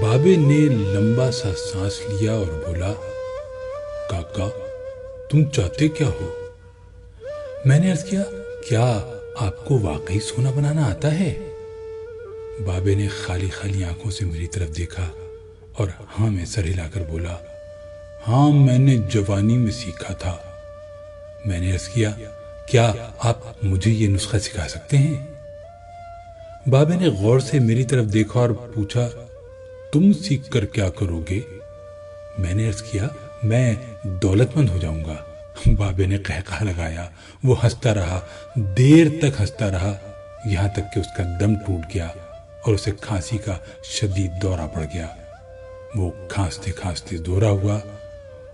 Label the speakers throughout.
Speaker 1: بابے نے لمبا سا سانس لیا اور بولا، کاکا تم چاہتے کیا ہو؟ میں نے عرض کیا، کیا آپ کو واقعی سونا بنانا آتا ہے؟ بابے نے خالی خالی آنکھوں سے میری طرف دیکھا اور ہاں میں سر ہلا کر بولا، ہاں میں نے جوانی میں سیکھا تھا۔ میں نے عرض کیا، کیا آپ مجھے یہ نسخہ سکھا سکتے ہیں؟ بابے نے غور سے میری طرف دیکھا اور پوچھا، تم سیکھ کر کیا کرو گے؟ میں نے عرض کیا، میں دولت مند ہو جاؤں گا۔ بابے نے قہقہ لگایا، وہ ہنستا رہا، دیر تک ہنستا رہا، یہاں تک کہ اس کا دم ٹوٹ گیا اور اسے کھانسی کا شدید دورہ پڑ گیا۔ وہ کھانستے کھانستے دورہ ہوا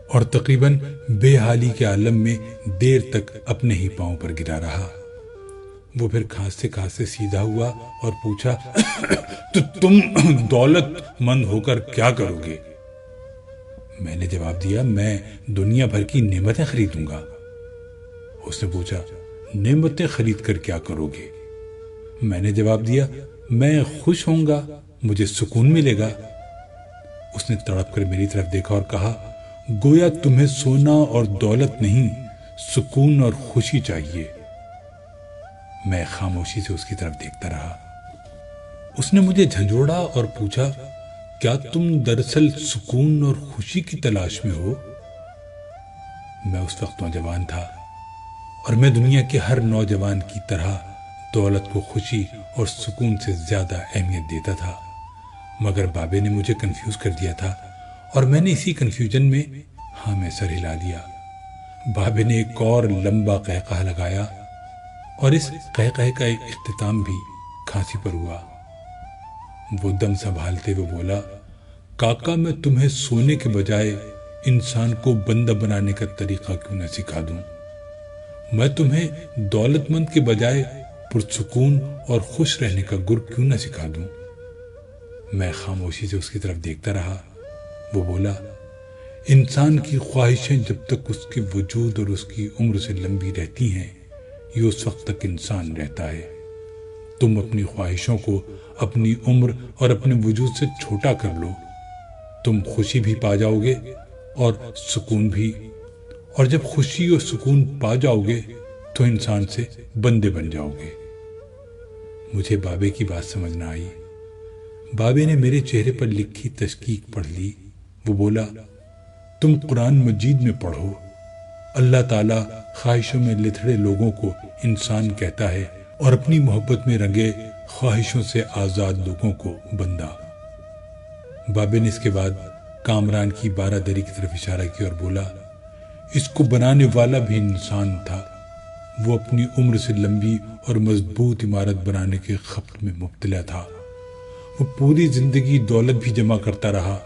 Speaker 1: اور تقریباً بے حالی کے عالم میں دیر تک اپنے ہی پاؤں پر گرا رہا۔ وہ پھر کھانستے کھانستے سیدھا ہوا اور پوچھا، تو تم دولت مند ہو کر کیا کرو گے؟ میں نے جواب دیا، میں دنیا بھر کی نعمتیں خریدوں گا۔ اس نے پوچھا، نعمتیں خرید کر کیا کرو گے؟ میں نے جواب دیا، میں خوش ہوں گا، مجھے سکون ملے گا۔ اس نے تڑپ کر میری طرف دیکھا اور کہا، گویا تمہیں سونا اور دولت نہیں، سکون اور خوشی چاہیے۔ میں خاموشی سے اس کی طرف دیکھتا رہا۔ اس نے مجھے جھنجھوڑا اور پوچھا، کیا تم دراصل سکون اور خوشی کی تلاش میں ہو؟ میں اس وقت نوجوان تھا اور میں دنیا کے ہر نوجوان کی طرح دولت کو خوشی اور سکون سے زیادہ اہمیت دیتا تھا، مگر بابے نے مجھے کنفیوز کر دیا تھا اور میں نے اسی کنفیوژن میں ہاں میں سر ہلا دیا۔ بابے نے ایک اور لمبا قہقہ لگایا اور اس قہقہ کا ایک اختتام بھی کھانسی پر ہوا۔ وہ دم سنبھالتے ہوئے بولا، کاکا میں تمہیں سونے کے بجائے انسان کو بندہ بنانے کا طریقہ کیوں نہ سکھا دوں؟ میں تمہیں دولت مند کے بجائے پرسکون اور خوش رہنے کا گر کیوں نہ سکھا دوں؟ میں خاموشی سے اس کی طرف دیکھتا رہا۔ وہ بولا، انسان کی خواہشیں جب تک اس کے وجود اور اس کی عمر سے لمبی رہتی ہیں، یہ اس وقت تک انسان رہتا ہے۔ تم اپنی خواہشوں کو اپنی عمر اور اپنے وجود سے چھوٹا کر لو، تم خوشی بھی پا جاؤ گے اور سکون بھی، اور جب خوشی اور سکون پا جاؤ گے تو انسان سے بندے بن جاؤ گے۔ مجھے بابے کی بات سمجھ نہ آئی۔ بابے نے میرے چہرے پر لکھی تشکیک پڑھ لی۔ وہ بولا، تم قرآن مجید میں پڑھو، اللہ تعالیٰ خواہشوں میں لتھڑے لوگوں کو انسان کہتا ہے اور اپنی محبت میں رنگے خواہشوں سے آزاد لوگوں کو بندہ۔ بابے نے اس کے بعد کامران کی بارہ دری کی طرف اشارہ کیا اور بولا، اس کو بنانے والا بھی انسان تھا، وہ اپنی عمر سے لمبی اور مضبوط عمارت بنانے کے خبط میں مبتلا تھا۔ وہ پوری زندگی دولت بھی جمع کرتا رہا،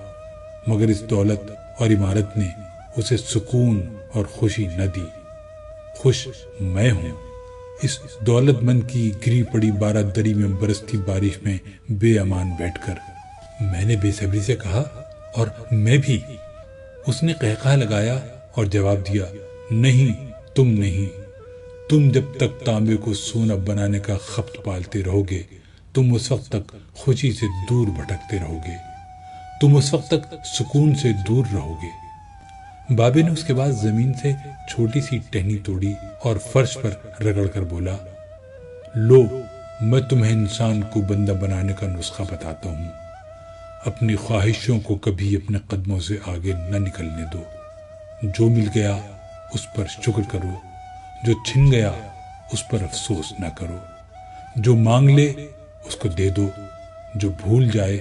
Speaker 1: مگر اس دولت اور عمارت نے اسے سکون اور خوشی نہ دی۔ خوش میں ہوں اس دولت مند کی گری پڑی بارہ دری میں برستی بارش میں بے امان بیٹھ کر۔ میں نے بے صبری سے کہا، اور میں بھی۔ اس نے قہقہ لگایا اور جواب دیا، نہیں تم نہیں، تم جب تک تانبے کو سونا بنانے کا خبط پالتے رہو گے، تم اس وقت تک خوشی سے دور بھٹکتے رہو گے، تم اس وقت تک سکون سے دور رہو گے۔ بابے نے اس کے بعد زمین سے چھوٹی سی ٹہنی توڑی اور فرش پر رگڑ کر بولا، لو میں تمہیں انسان کو بندہ بنانے کا نسخہ بتاتا ہوں۔ اپنی خواہشوں کو کبھی اپنے قدموں سے آگے نہ نکلنے دو۔ جو مل گیا اس پر شکر کرو، جو چھن گیا اس پر افسوس نہ کرو، جو مانگ لے اس کو دے دو، جو بھول جائے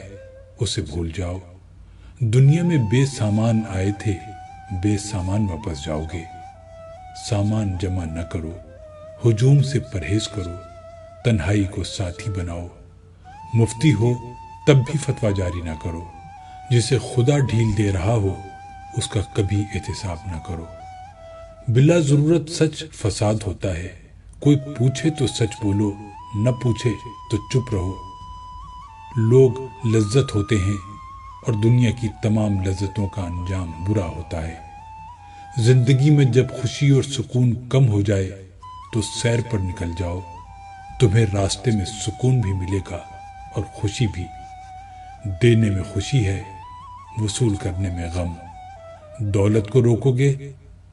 Speaker 1: اسے بھول جاؤ۔ دنیا میں بے سامان آئے تھے، بے سامان واپس جاؤ گے۔ سامان جمع نہ کرو، ہجوم سے پرہیز کرو، تنہائی کو ساتھی بناؤ۔ مفتی ہو تب بھی فتویٰ جاری نہ کرو، جسے خدا ڈھیل دے رہا ہو اس کا کبھی احتساب نہ کرو۔ بلا ضرورت سچ فساد ہوتا ہے، کوئی پوچھے تو سچ بولو، نہ پوچھے تو چپ رہو۔ لوگ لذت ہوتے ہیں اور دنیا کی تمام لذتوں کا انجام برا ہوتا ہے۔ زندگی میں جب خوشی اور سکون کم ہو جائے تو سیر پر نکل جاؤ، تمہیں راستے میں سکون بھی ملے گا اور خوشی بھی۔ دینے میں خوشی ہے، وصول کرنے میں غم۔ دولت کو روکو گے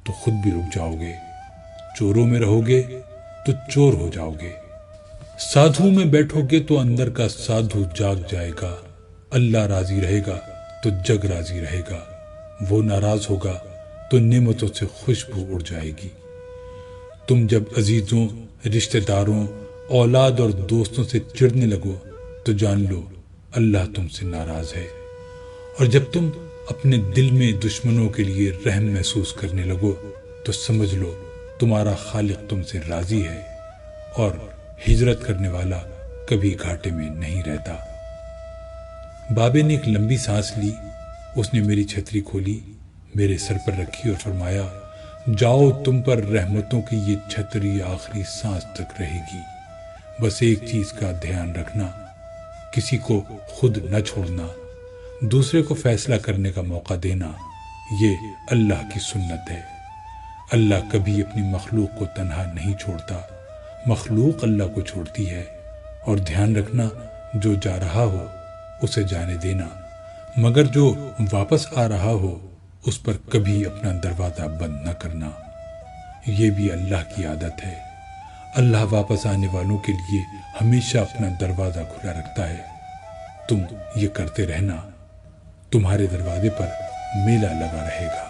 Speaker 1: تو خود بھی رک جاؤ گے، چوروں میں رہو گے تو چور ہو جاؤ گے۔ سادھو میں بیٹھو گے تو اندر کا سادھو جاگ جائے گا۔ اللہ راضی رہے گا تو جگ راضی رہے گا، وہ ناراض ہوگا تو نعمتوں سے خوشبو اڑ جائے گی۔ تم جب عزیزوں، رشتہ داروں، اولاد اور دوستوں سے چڑھنے لگو تو جان لو اللہ تم سے ناراض ہے، اور جب تم اپنے دل میں دشمنوں کے لیے رحم محسوس کرنے لگو تو سمجھ لو تمہارا خالق تم سے راضی ہے، اور ہجرت کرنے والا کبھی گھاٹے میں نہیں رہتا۔ بابے نے ایک لمبی سانس لی، اس نے میری چھتری کھولی، میرے سر پر رکھی اور فرمایا، جاؤ، تم پر رحمتوں کی یہ چھتری آخری سانس تک رہے گی۔ بس ایک چیز کا دھیان رکھنا، کسی کو خود نہ چھوڑنا، دوسرے کو فیصلہ کرنے کا موقع دینا، یہ اللہ کی سنت ہے۔ اللہ کبھی اپنی مخلوق کو تنہا نہیں چھوڑتا، مخلوق اللہ کو چھوڑتی ہے۔ اور دھیان رکھنا، جو جا رہا ہو اسے جانے دینا، مگر جو واپس آ رہا ہو اس پر کبھی اپنا دروازہ بند نہ کرنا۔ یہ بھی اللہ کی عادت ہے، اللہ واپس آنے والوں کے لیے ہمیشہ اپنا دروازہ کھلا رکھتا ہے۔ تم یہ کرتے رہنا، تمہارے دروازے پر میلہ لگا رہے گا۔